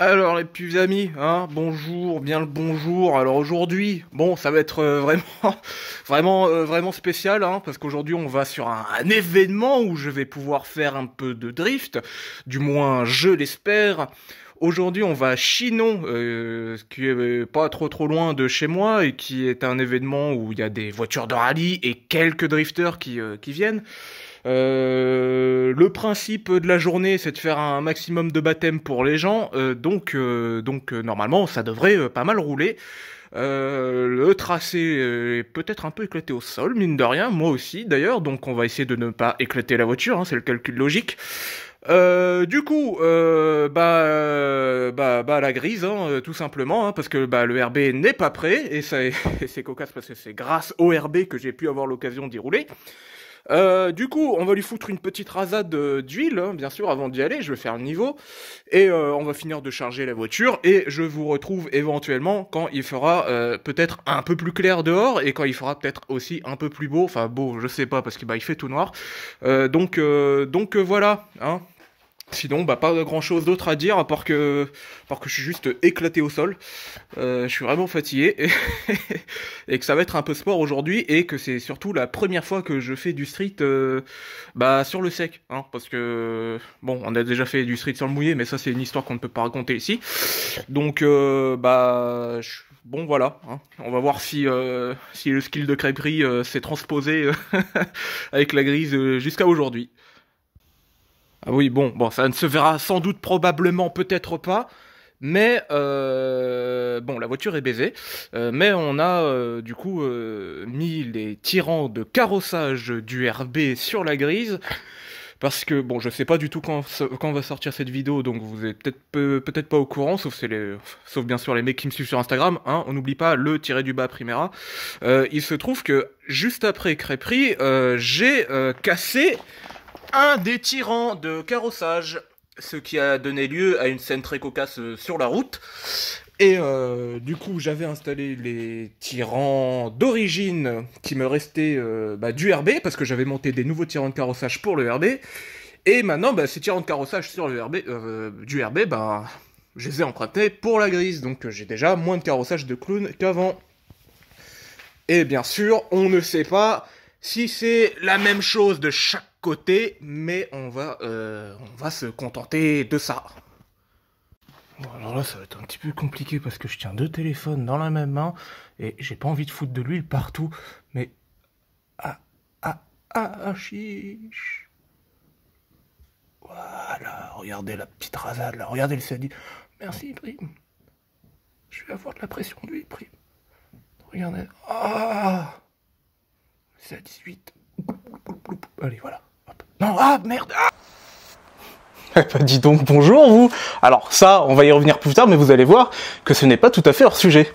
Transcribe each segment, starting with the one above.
Alors les petits amis, hein, bonjour, bien le bonjour. Alors aujourd'hui, bon, ça va être vraiment spécial, hein, parce qu'aujourd'hui on va sur un événement où je vais pouvoir faire un peu de drift, du moins je l'espère. Aujourd'hui on va à Chinon, ce qui est pas trop loin de chez moi et qui est un événement où il y a des voitures de rallye et quelques drifters qui viennent. Le principe de la journée, c'est de faire un maximum de baptêmes pour les gens, donc normalement ça devrait pas mal rouler. Le tracé est peut-être un peu éclaté au sol, mine de rien, moi aussi d'ailleurs, donc on va essayer de ne pas éclater la voiture, hein, c'est le calcul logique. Du coup, la grise, hein, tout simplement, hein, parce que le RB n'est pas prêt, et c'est cocasse parce que c'est grâce au RB que j'ai pu avoir l'occasion d'y rouler. Du coup, on va lui foutre une petite rasade d'huile, hein, bien sûr, avant d'y aller, je vais faire le niveau, et on va finir de charger la voiture, et je vous retrouve éventuellement quand il fera peut-être un peu plus clair dehors, et quand il fera peut-être aussi un peu plus beau, enfin beau, je sais pas, parce que il fait tout noir, donc voilà, hein. Sinon, pas grand chose d'autre à dire, à part que je suis juste éclaté au sol. Je suis vraiment fatigué, et que ça va être un peu sport aujourd'hui, et que c'est surtout la première fois que je fais du street sur le sec, hein, parce que, bon, on a déjà fait du street sur le mouillé, mais ça c'est une histoire qu'on ne peut pas raconter ici. Donc, bon voilà, hein. On va voir si le skill de crêperie s'est transposé avec la grise jusqu'à aujourd'hui. Ah oui, bon, ça ne se verra sans doute, probablement, peut-être pas, mais bon, la voiture est baisée, mais on a du coup mis les tirants de carrossage du RB sur la grise, parce que bon, je sais pas du tout quand va sortir cette vidéo, donc vous êtes peut-être pas au courant, sauf bien sûr les mecs qui me suivent sur Instagram, hein, on n'oublie pas le tiré-du-bas Primera. Il se trouve que juste après crêperie, j'ai cassé un des tirants de carrossage, ce qui a donné lieu à une scène très cocasse sur la route. Et du coup, j'avais installé les tirants d'origine qui me restaient du RB, parce que j'avais monté des nouveaux tirants de carrossage pour le RB. Et maintenant, ces tirants de carrossage sur le RB, du RB, je les ai empruntés pour la grise. Donc j'ai déjà moins de carrossage de clown qu'avant. Et bien sûr, on ne sait pas si c'est la même chose de chaque côté, mais on va se contenter de ça. Bon, alors là, ça va être un petit peu compliqué parce que je tiens deux téléphones dans la même main et j'ai pas envie de foutre de l'huile partout, mais chiche. Voilà, regardez la petite rasade là, regardez le sadi. Merci, Prime. Je vais avoir de la pression d'huile, Prime. Regardez. C'est à 18. Allez, voilà. Hop. Non, merde. Dis donc, bonjour vous. Alors ça, on va y revenir plus tard, mais vous allez voir que ce n'est pas tout à fait hors sujet.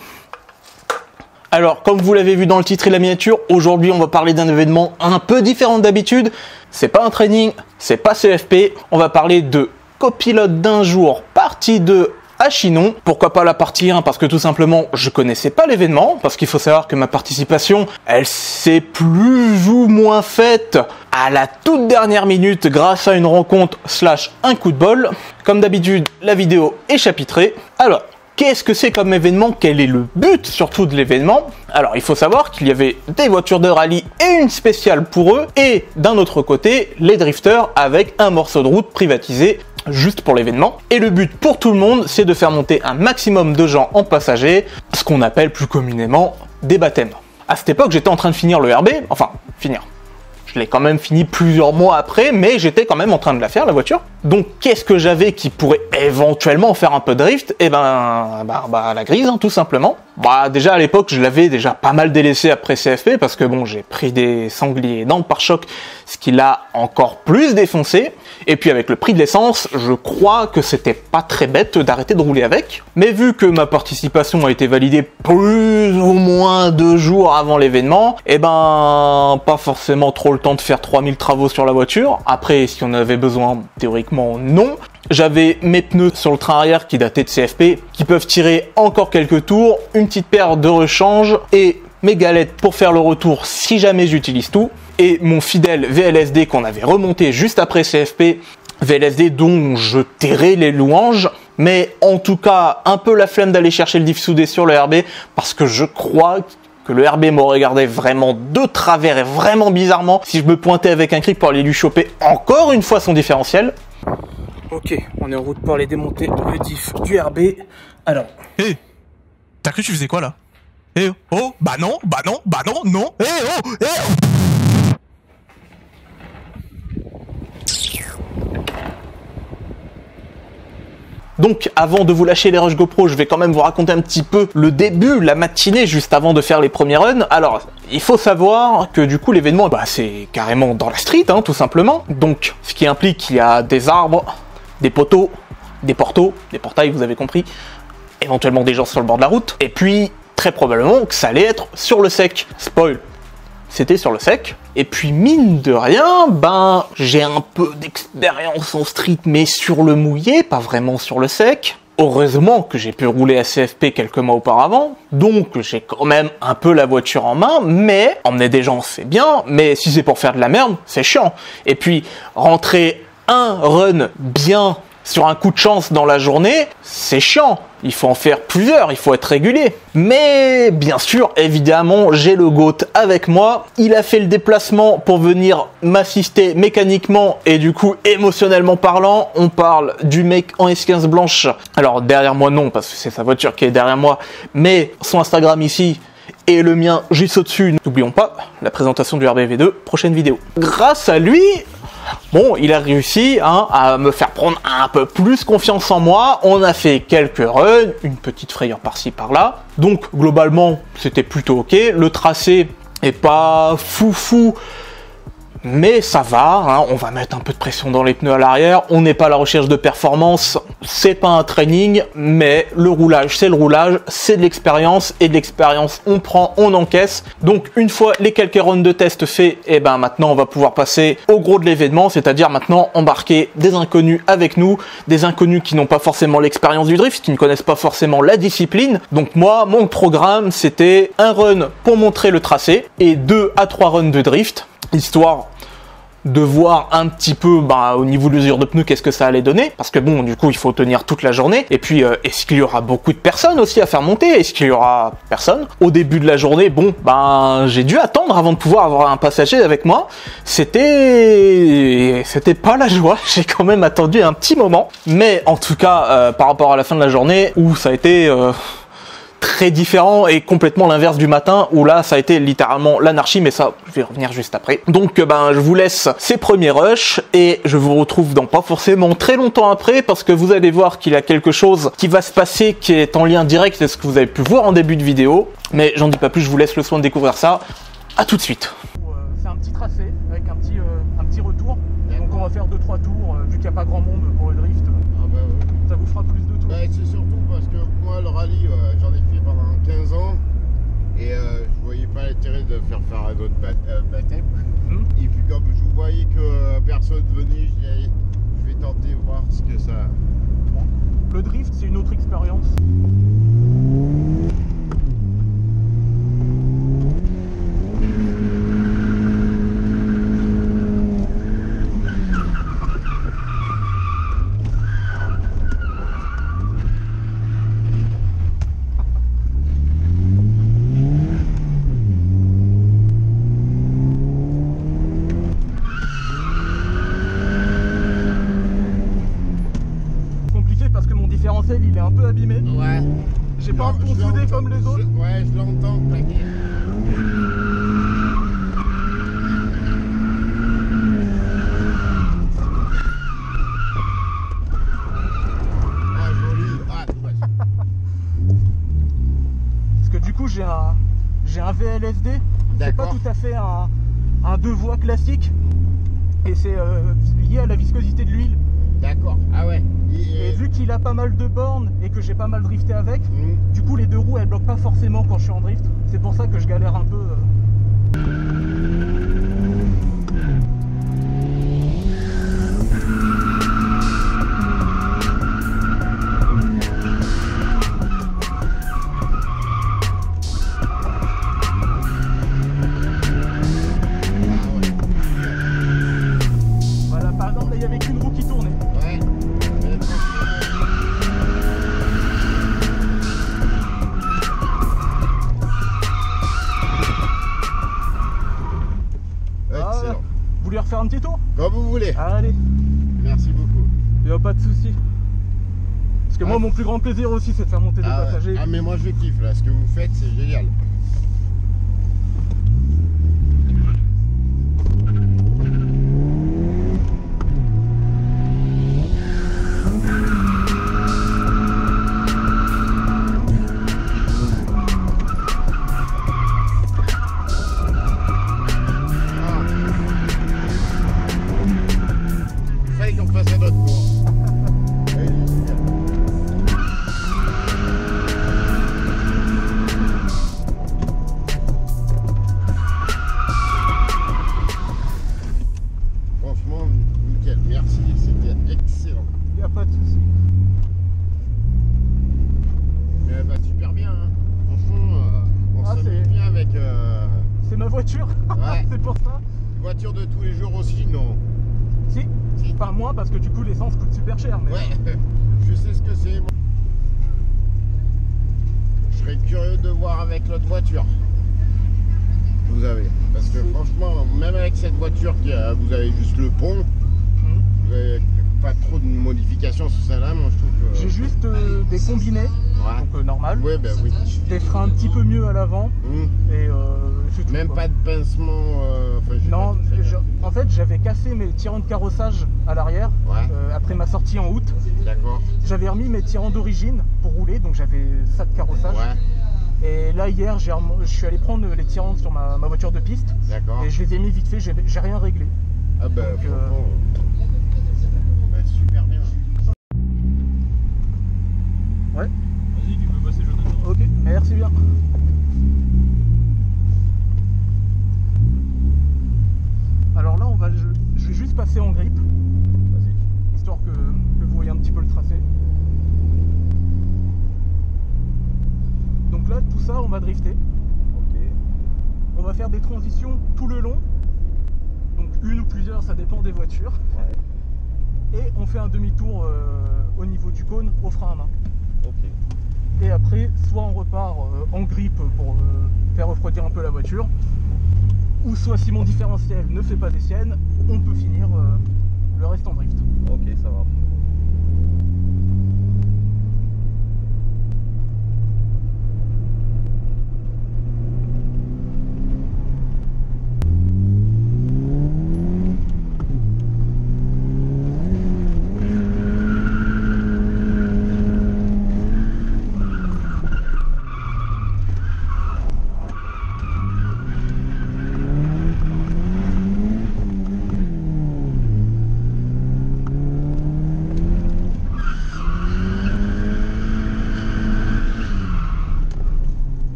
Alors, comme vous l'avez vu dans le titre et la miniature, aujourd'hui on va parler d'un événement un peu différent d'habitude. C'est pas un training, c'est pas CFP. On va parler de copilote d'un jour, partie 2 à Chinon. Pourquoi pas la partie 1? Parce que tout simplement, je connaissais pas l'événement, parce qu'il faut savoir que ma participation, elle s'est plus ou moins faite à la toute dernière minute grâce à une rencontre / un coup de bol. Comme d'habitude, la vidéo est chapitrée. Alors, qu'est-ce que c'est comme événement? Quel est le but surtout de l'événement? Alors, il faut savoir qu'il y avait des voitures de rallye et une spéciale pour eux, et d'un autre côté, les drifters avec un morceau de route privatisé juste pour l'événement. Et le but pour tout le monde, c'est de faire monter un maximum de gens en passagers, ce qu'on appelle plus communément des baptêmes. À cette époque, j'étais en train de finir le RB, enfin, finir. Je l'ai quand même fini plusieurs mois après, mais j'étais quand même en train de la faire, la voiture. Donc, qu'est-ce que j'avais qui pourrait éventuellement faire un peu de drift? Eh la grise, hein, tout simplement. Déjà, à l'époque, je l'avais déjà pas mal délaissé après CFP, parce que bon, j'ai pris des sangliers dans le pare-choc, ce qui l'a encore plus défoncé. Et puis, avec le prix de l'essence, je crois que c'était pas très bête d'arrêter de rouler avec. Mais vu que ma participation a été validée plus ou moins 2 jours avant l'événement, pas forcément trop le temps de faire 3000 travaux sur la voiture. Après, si on avait besoin, théoriquement, non. J'avais mes pneus sur le train arrière qui dataient de CFP, qui peuvent tirer encore quelques tours, une petite paire de rechange et mes galettes pour faire le retour si jamais j'utilise tout. Et mon fidèle VLSD qu'on avait remonté juste après CFP VLSD dont je tairai les louanges, mais en tout cas un peu la flemme d'aller chercher le diff soudé sur le RB parce que je crois que le RB me regardait vraiment de travers et vraiment bizarrement si je me pointais avec un cric pour aller lui choper encore une fois son différentiel. Ok, on est en route pour aller démonter le diff du RB. Alors... Hé, t'as cru que tu faisais quoi là? Eh oh, bah non, non, eh oh, eh oh. Donc, avant de vous lâcher les rushs GoPro, je vais quand même vous raconter un petit peu le début, la matinée, juste avant de faire les premiers runs. Alors, il faut savoir que du coup, l'événement, c'est carrément dans la street, hein, tout simplement. Donc, ce qui implique qu'il y a des arbres, des poteaux, des portails, vous avez compris, éventuellement des gens sur le bord de la route, et puis, très probablement que ça allait être sur le sec. Spoil, c'était sur le sec. Et puis mine de rien, j'ai un peu d'expérience en street, mais sur le mouillé, pas vraiment sur le sec. Heureusement que j'ai pu rouler à CFP quelques mois auparavant, donc j'ai quand même un peu la voiture en main, mais emmener des gens c'est bien, mais si c'est pour faire de la merde, c'est chiant. Et puis rentrer un run bien sur un coup de chance dans la journée, c'est chiant. Il faut en faire plusieurs, il faut être régulier. Mais bien sûr, évidemment, j'ai le GOAT avec moi. Il a fait le déplacement pour venir m'assister mécaniquement et du coup émotionnellement parlant. On parle du mec en S15 blanche. Alors derrière moi non, parce que c'est sa voiture qui est derrière moi, mais son Instagram ici et le mien juste au-dessus. N'oublions pas la présentation du RBV2, prochaine vidéo. Grâce à lui, bon, il a réussi à me faire prendre un peu plus confiance en moi. On a fait quelques runs, une petite frayeur par-ci par-là. Donc globalement, c'était plutôt ok. Le tracé est pas foufou, mais ça va. On va mettre un peu de pression dans les pneus à l'arrière. On n'est pas à la recherche de performance. C'est pas un training, mais le roulage, c'est le roulage, c'est de l'expérience et de l'expérience, on prend, on encaisse. Donc une fois les quelques runs de test faits, et maintenant on va pouvoir passer au gros de l'événement, c'est-à-dire maintenant embarquer des inconnus avec nous, des inconnus qui n'ont pas forcément l'expérience du drift, qui ne connaissent pas forcément la discipline. Donc moi, mon programme, c'était un run pour montrer le tracé et 2 à 3 runs de drift, histoire de voir un petit peu au niveau de l'usure de pneus qu'est-ce que ça allait donner, parce que bon, du coup il faut tenir toute la journée. Et puis est-ce qu'il y aura beaucoup de personnes aussi à faire monter? Est-ce qu'il y aura personne au début de la journée? Bon, j'ai dû attendre avant de pouvoir avoir un passager avec moi. C'était pas la joie. J'ai quand même attendu un petit moment, mais en tout cas par rapport à la fin de la journée où ça a été très différent et complètement l'inverse du matin où là ça a été littéralement l'anarchie, mais ça je vais revenir juste après. Donc je vous laisse ces premiers rushs et je vous retrouve dans pas forcément très longtemps après, parce que vous allez voir qu'il y a quelque chose qui va se passer qui est en lien direct avec ce que vous avez pu voir en début de vidéo, mais j'en dis pas plus, je vous laisse le soin de découvrir ça. À tout de suite. C'est un petit tracé avec un petit retour, donc on va faire 2-3 tours vu qu'il n'y a pas grand monde pour le drift. Ça vous fera plus de tours. C'est surtout parce que moi le rallye j'en ai fait pendant 15 ans et je voyais pas l'intérêt de faire un autre baptême. Et puis comme je voyais que personne venait, je vais tenter voir ce que ça... Bon. Le drift c'est une autre expérience. Il est un peu abîmé. Ouais. J'ai pas un pont soudé comme les autres. Ouais, je l'entends claquer. Ah, joli. Ah, parce que du coup, j'ai un VLSD. C'est pas tout à fait un 2 voies classique. Et c'est lié à la viscosité de l'huile. D'accord, ah ouais. Et vu qu'il a pas mal de bornes et que j'ai pas mal drifté avec, du coup les deux roues elles bloquent pas forcément quand je suis en drift. C'est pour ça que je galère un peu. Voilà, par exemple, là il y avait qu'une roue qui tournait. retour? Comme vous voulez. Allez, Merci beaucoup. y a pas de souci. Parce que moi, mon plus grand plaisir aussi, c'est de faire monter des passagers. Ah mais moi je kiffe là, ce que vous faites c'est génial. Fallait qu'on fasse un autre tour. Allez, super. Franchement, nickel, merci, c'était excellent. Y a pas de souci. Mais elle va super bien, hein. Franchement, on s'amuse bien avec C'est ma voiture, Ouais. c'est pour ça. une voiture de tous les jours aussi, non? Si, Si. pas moi, parce que du coup, l'essence coûte super cher. Mais... Ouais, je sais ce que c'est. Moi. Je serais curieux de voir avec l'autre voiture. Vous avez. Parce que franchement, même avec cette voiture, vous avez juste le pont, vous avez pas trop de modifications sur celle-là, moi je trouve que. J'ai juste des combinés, Ouais. donc normal. Ouais, ben oui. Des freins un petit peu mieux à l'avant. Et c'est tout, Même quoi. pas de pincement. Enfin, j'ai Non, pas tout fait. en fait, j'avais cassé mes tirants de carrossage à l'arrière Ouais. après ma sortie en août. D'accord. J'avais remis mes tirants d'origine pour rouler, donc j'avais ça de carrossage. Ouais. Et là, hier, je suis allé prendre les tirants sur ma voiture de piste D'accord. et je les ai mis vite fait, j'ai rien réglé. Ah ben, Donc, franchement, ben, super bien. Ouais. Vas-y, tu peux passer Jonathan. Ok, merci bien. Alors là, je vais juste passer en grippe, histoire que vous voyez un petit peu le tracé. Donc là, tout ça, on va drifter. Ok. On va faire des transitions tout le long. Donc une ou plusieurs, ça dépend des voitures. Ouais. Et on fait un demi-tour au niveau du cône au frein à main. Ok. Et après, soit on repart en grippe pour faire refroidir un peu la voiture, ou soit si mon différentiel ne fait pas des siennes, on peut finir le reste en drift. Ok, ça va.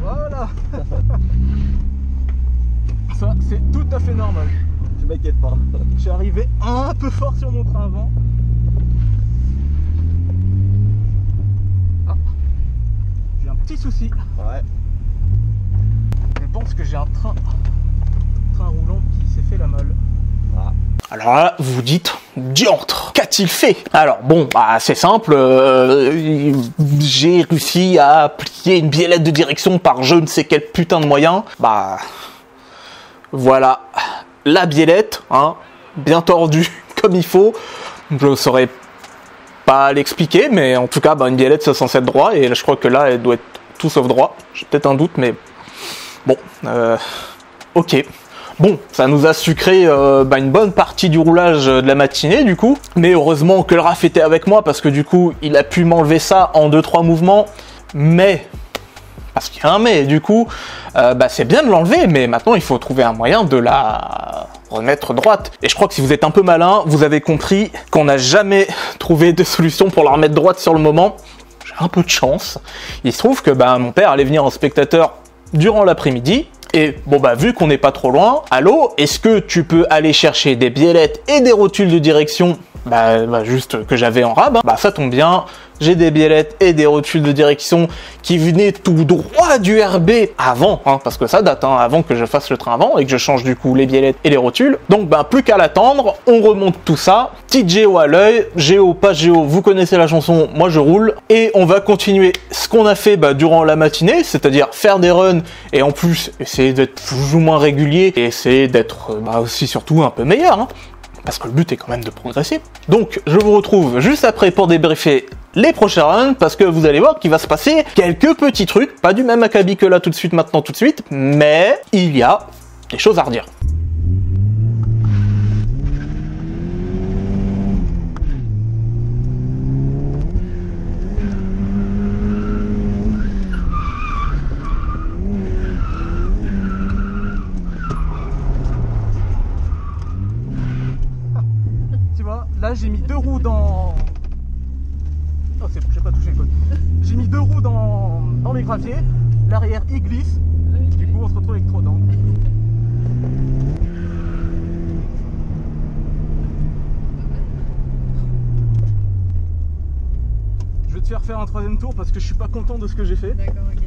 Voilà. Ça, c'est tout à fait normal. Je m'inquiète pas. Je suis arrivé un peu fort sur mon train avant. Ah. J'ai un petit souci. Ouais. Je pense que j'ai un train roulant qui s'est fait la malle. Ah. Alors là, vous vous dites, diantre, qu'a-t-il fait? Alors bon, bah c'est simple, j'ai réussi à plier une biellette de direction par je ne sais quel putain de moyen. Bah voilà, la biellette, hein, bien tordue comme il faut. Je saurais pas l'expliquer, mais en tout cas, bah, une biellette c'est censé être droit, et là, je crois que là, elle doit être tout sauf droit. J'ai peut-être un doute, mais bon, ok. Bon, ça nous a sucré une bonne partie du roulage de la matinée du coup, mais heureusement que le RAF était avec moi parce que du coup il a pu m'enlever ça en 2-3 mouvements, mais, parce qu'il y a un mais, du coup c'est bien de l'enlever, mais maintenant il faut trouver un moyen de la remettre droite. Et je crois que si vous êtes un peu malin, vous avez compris qu'on n'a jamais trouvé de solution pour la remettre droite sur le moment. J'ai un peu de chance, il se trouve que mon père allait venir en spectateur durant l'après-midi, Et bon bah vu qu'on n'est pas trop loin, allô, est-ce que tu peux aller chercher des biellettes et des rotules de direction juste que j'avais en rab, hein. Bah ça tombe bien, j'ai des biellettes et des rotules de direction qui venaient tout droit du RB avant, hein, parce que ça date, hein, avant que je fasse le train avant et que je change du coup les biellettes et les rotules. Donc bah plus qu'à l'attendre, on remonte tout ça, petite géo à l'œil, géo pas géo, vous connaissez la chanson, moi je roule, et on va continuer ce qu'on a fait durant la matinée, c'est-à-dire faire des runs et en plus essayer d'être plus ou moins régulier et essayer d'être aussi surtout un peu meilleur, hein. Parce que le but est quand même de progresser. Donc je vous retrouve juste après pour débriefer les prochains runs, parce que vous allez voir qu'il va se passer quelques petits trucs, pas du même acabit que là tout de suite, mais il y a des choses à redire. Là j'ai mis 2 roues dans... Oh c'est bon, j'ai pas touché le code. J'ai mis 2 roues dans les graviers, l'arrière il glisse, du coup on se retrouve avec trop d'angles. Je vais te faire faire un 3e tour parce que je suis pas content de ce que j'ai fait. D'accord, ok.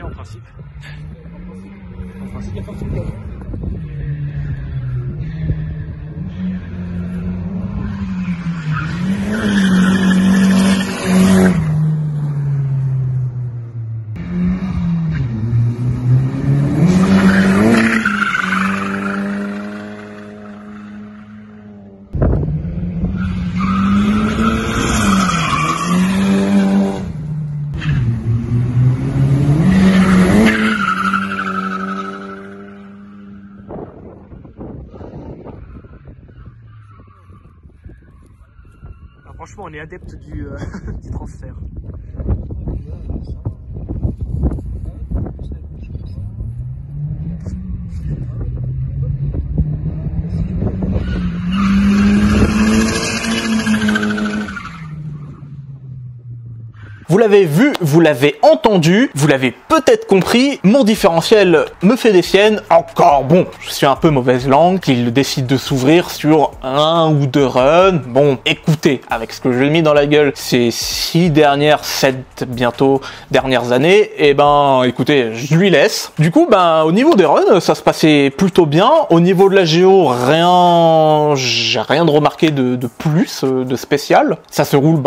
En principe. Franchement, on est adepte du transfert. Vous l'avez vu, vous l'avez entendu, vous l'avez peut-être compris, mon différentiel me fait des siennes. Encore bon, je suis un peu mauvaise langue, qu'il décide de s'ouvrir sur 1 ou 2 runs. Bon, écoutez, avec ce que j'ai mis dans la gueule ces 7 bientôt dernières années, et écoutez, je lui laisse. Du coup, au niveau des runs, ça se passait plutôt bien. Au niveau de la géo, j'ai rien de remarqué de plus, de spécial. Ça se roule,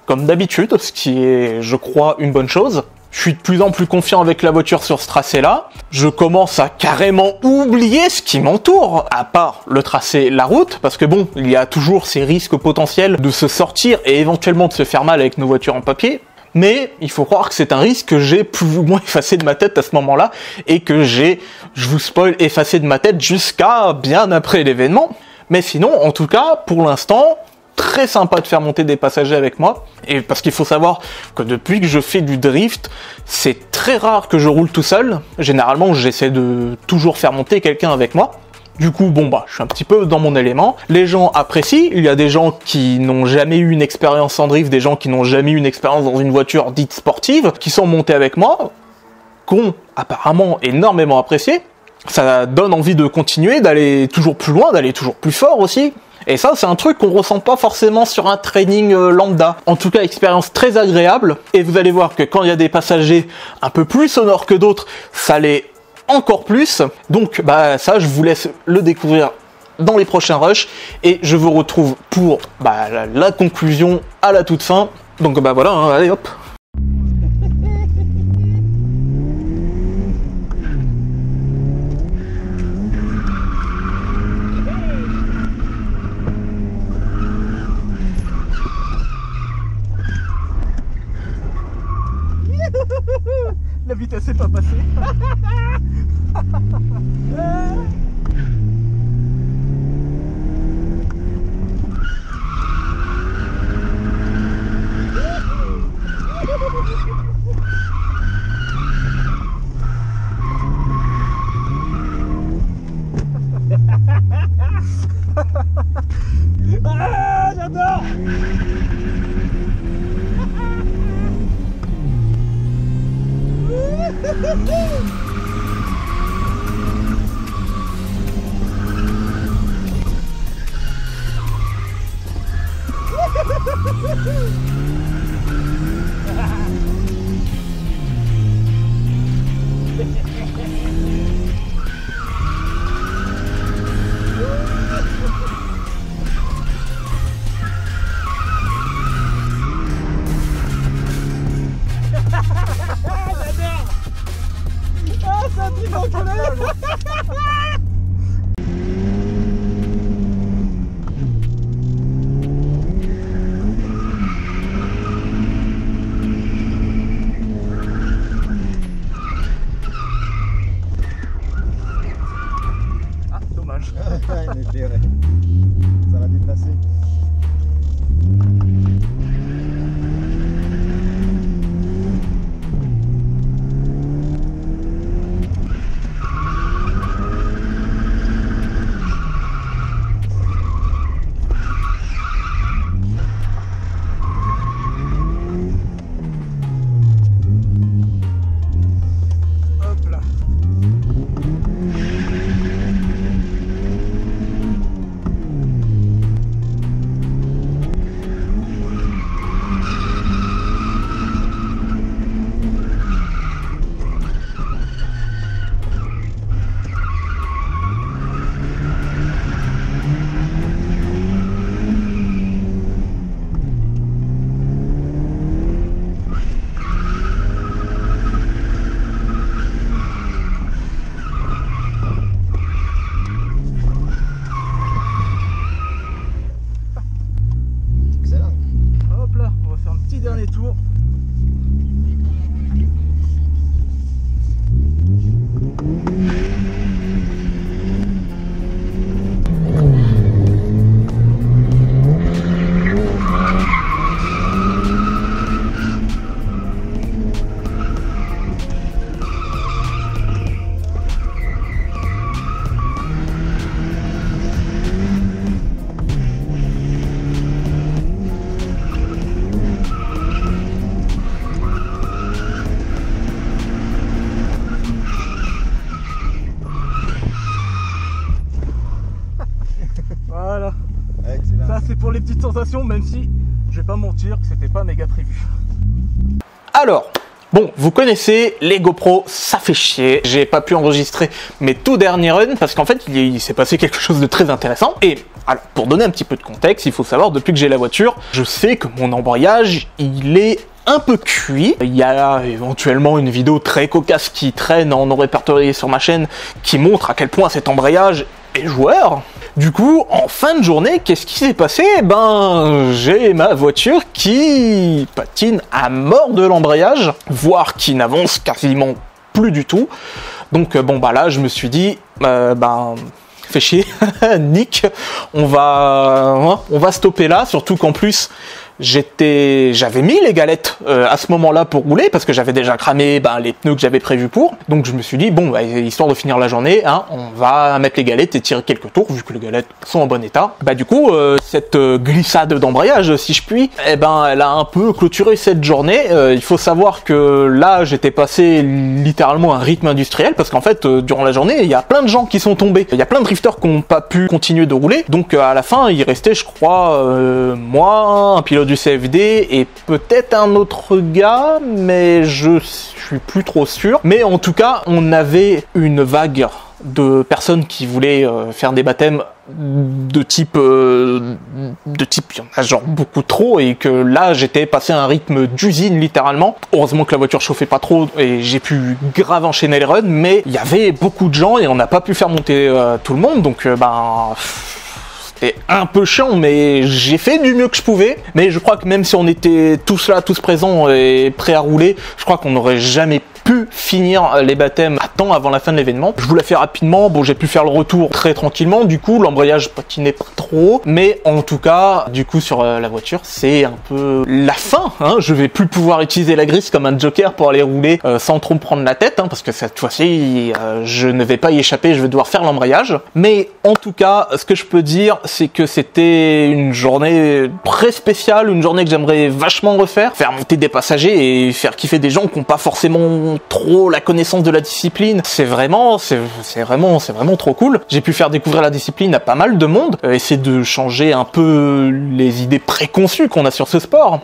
comme d'habitude, ce qui est, je crois, une bonne chose. Je suis de plus en plus confiant avec la voiture sur ce tracé-là. Je commence à carrément oublier ce qui m'entoure, à part le tracé, la route, parce que il y a toujours ces risques potentiels de se sortir et éventuellement de se faire mal avec nos voitures en papier. mais il faut croire que c'est un risque que j'ai plus ou moins effacé de ma tête à ce moment-là, et que je vous spoil, effacé de ma tête jusqu'à bien après l'événement. Mais sinon, en tout cas, pour l'instant, très sympa de faire monter des passagers avec moi, et parce qu'il faut savoir que depuis que je fais du drift, c'est très rare que je roule tout seul. Généralement, j'essaie de toujours faire monter quelqu'un avec moi. Du coup, bon bah, je suis un petit peu dans mon élément. Les gens apprécient. Il y a des gens qui n'ont jamais eu une expérience en drift, des gens qui n'ont jamais eu une expérience dans une voiture dite sportive, qui sont montés avec moi, qu'ont apparemment énormément apprécié. Ça donne envie de continuer, d'aller toujours plus loin, d'aller toujours plus fort aussi. Et ça, c'est un truc qu'on ressent pas forcément sur un training lambda. En tout cas, expérience très agréable. Et vous allez voir que quand il y a des passagers un peu plus sonores que d'autres, ça l'est encore plus. Donc bah ça, je vous laisse le découvrir dans les prochains rushs, et je vous retrouve pour la conclusion à la toute fin. Donc bah voilà, hein, allez hop. La vitesse est pas passée. Ah, j'adore. Ah, dommage. Il est clair. Ça l'a déplacé. Hop là. Excellent. Hop là, on va faire un petit dernier tour. Voilà, Excellent. ça c'est pour les petites sensations, même si je vais pas mentir que c'était pas méga prévu. Alors, bon, vous connaissez, les GoPro, ça fait chier. J'ai pas pu enregistrer mes tout derniers runs parce qu'en fait, il s'est passé quelque chose de très intéressant. Et alors, pour donner un petit peu de contexte, il faut savoir, depuis que j'ai la voiture, je sais que mon embrayage, il est un peu cuit. Il y a éventuellement une vidéo très cocasse qui traîne en non répertoriée sur ma chaîne qui montre à quel point cet embrayage et joueur. Du coup, en fin de journée, qu'est-ce qui s'est passé? Ben, j'ai ma voiture qui patine à mort de l'embrayage, voire qui n'avance quasiment plus du tout. Donc bon bah là, je me suis dit, fais chier, Nick, on va stopper là, surtout qu'en plus j'avais mis les galettes à ce moment-là pour rouler parce que j'avais déjà cramé les pneus que j'avais prévus pour. Donc je me suis dit bon, histoire de finir la journée, on va mettre les galettes et tirer quelques tours vu que les galettes sont en bon état. Du coup cette glissade d'embrayage, si je puis, elle a un peu clôturé cette journée. Il faut savoir que là j'étais passé littéralement à un rythme industriel parce qu'en fait durant la journée il y a plein de gens qui sont tombés. Il y a plein de drifters qui n'ont pas pu continuer de rouler. Donc à la fin il restait je crois moi, un pilote du CFD et peut-être un autre gars, mais je suis plus trop sûr. Mais en tout cas, on avait une vague de personnes qui voulaient faire des baptêmes de type, il y en a genre beaucoup trop, et que là j'étais passé à un rythme d'usine littéralement. Heureusement que la voiture chauffait pas trop et j'ai pu grave enchaîner les runs, mais il y avait beaucoup de gens et on n'a pas pu faire monter tout le monde, donc c'était un peu chiant, mais j'ai fait du mieux que je pouvais. Mais je crois que même si on était tous là, tous présents et prêts à rouler, je crois qu'on n'aurait jamais pu finir les baptêmes à temps avant la fin de l'événement. Je vous la fais rapidement. Bon, j'ai pu faire le retour très tranquillement. Du coup, l'embrayage patinait pas trop. Mais en tout cas, du coup, sur la voiture, c'est un peu la fin. Je vais plus pouvoir utiliser la grille comme un joker pour aller rouler sans trop me prendre la tête. Parce que cette fois-ci, je ne vais pas y échapper. Je vais devoir faire l'embrayage. Mais en tout cas, ce que je peux dire, c'est que c'était une journée très spéciale. Une journée que j'aimerais vachement refaire. Faire monter des passagers et faire kiffer des gens qui n'ont pas forcément trop la connaissance de la discipline. C'est vraiment trop cool. J'ai pu faire découvrir la discipline à pas mal de monde, essayer de changer un peu les idées préconçues qu'on a sur ce sport.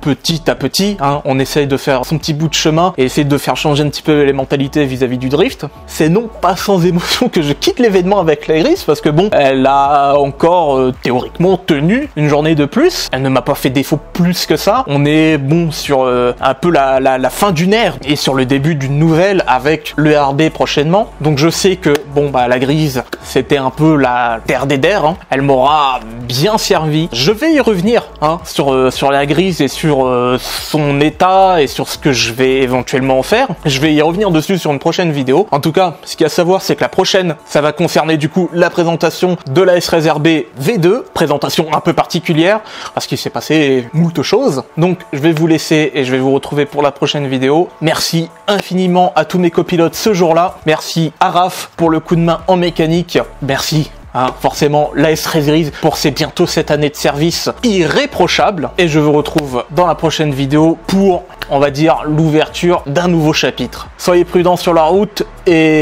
Petit à petit, on essaye de faire son petit bout de chemin et essayer de faire changer un petit peu les mentalités vis-à-vis du drift. C'est non pas sans émotion que je quitte l'événement avec la Gris parce que bon, elle a encore théoriquement tenu une journée de plus. Elle ne m'a pas fait défaut plus que ça. On est bon sur un peu la fin d'une ère et sur le début d'une nouvelle avec le RB prochainement. Donc je sais que la Grise c'était un peu la terre des der. Elle m'aura bien servi. Je vais y revenir sur la Grise et sur son état et sur ce que je vais éventuellement en faire. Je vais y revenir dessus sur une prochaine vidéo. En tout cas, ce qu'il y a à savoir, c'est que la prochaine, ça va concerner du coup la présentation de la S13 RB V2, présentation un peu particulière parce qu'il s'est passé moult choses. Donc je vais vous laisser et je vais vous retrouver pour la prochaine vidéo. Merci infiniment à tous mes copilotes ce jour-là. Merci à Raph pour le coup de main en mécanique. Merci forcément la S13 Grise pour ses bientôt 7 années de service irréprochable. Et je vous retrouve dans la prochaine vidéo pour, on va dire, l'ouverture d'un nouveau chapitre. Soyez prudents sur la route et